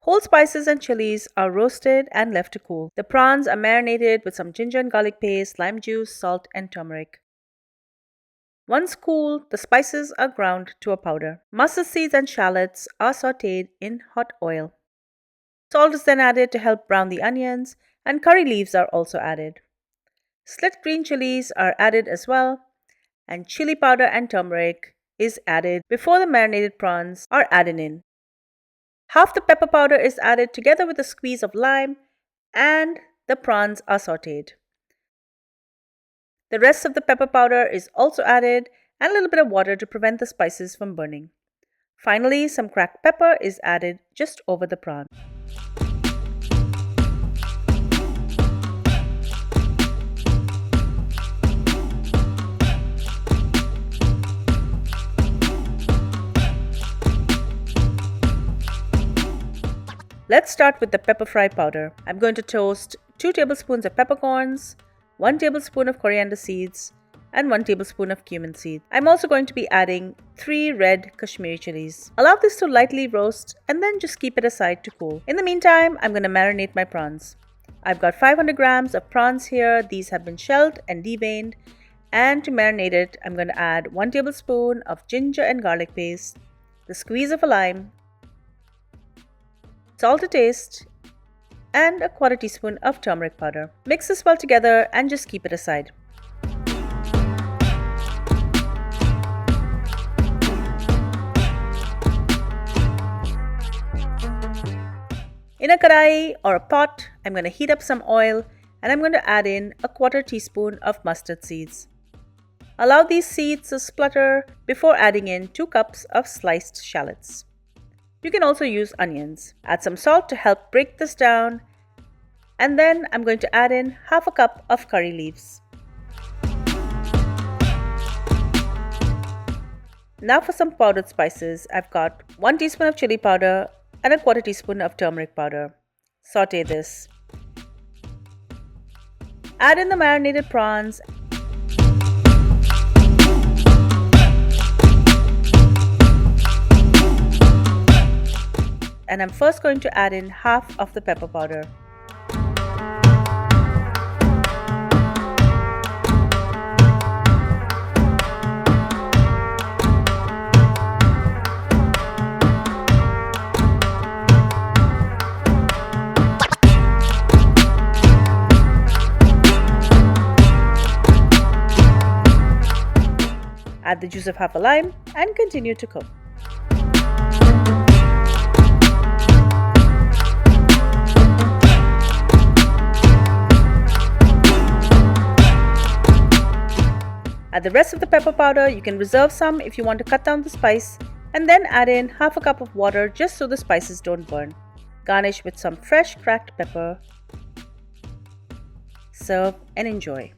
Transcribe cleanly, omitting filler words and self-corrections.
Whole spices and chilies are roasted and left to cool. The prawns are marinated with some ginger and garlic paste, lime juice, salt, and turmeric. Once cool, the spices are ground to a powder. Mustard seeds and shallots are sautéed in hot oil. Salt is then added to help brown the onions, and curry leaves are also added. Slit green chilies are added as well, and chili powder and turmeric is added before the marinated prawns are added in. Half the pepper powder is added together with a squeeze of lime, and the prawns are sautéed. The rest of the pepper powder is also added, and a little bit of water to prevent the spices from burning. Finally, some cracked pepper is added just over the prawn. Let's start with the pepper fry powder. I'm going to toast 2 tablespoons of peppercorns, 1 tablespoon of coriander seeds, and 1 tablespoon of cumin seeds. I'm also going to be adding 3 red Kashmiri chillies. Allow this to lightly roast and then just keep it aside to cool. In the meantime, I'm going to marinate my prawns. I've got 500 grams of prawns here. These have been shelled and deveined. And to marinate it, I'm going to add 1 tablespoon of ginger and garlic paste, the squeeze of a lime, salt to taste, and a 1/4 teaspoon of turmeric powder. Mix this well together and just keep it aside. In a karai or a pot, I'm going to heat up some oil and I'm going to add in a 1/4 teaspoon of mustard seeds. Allow these seeds to splutter before adding in 2 cups of sliced shallots. You can also use onions. Add some salt to help break this down, and then I'm going to add in half a cup of curry leaves. Now for some powdered spices. I've got 1 teaspoon of chili powder and a 1/4 teaspoon of turmeric powder. Sauté this. Add in the marinated prawns. And I'm first going to add in half of the pepper powder. Add the juice of half a lime and continue to cook. Add the rest of the pepper powder. You can reserve some if you want to cut down the spice, and then add in half a cup of water just so the spices don't burn. Garnish with some fresh cracked pepper. Serve and enjoy.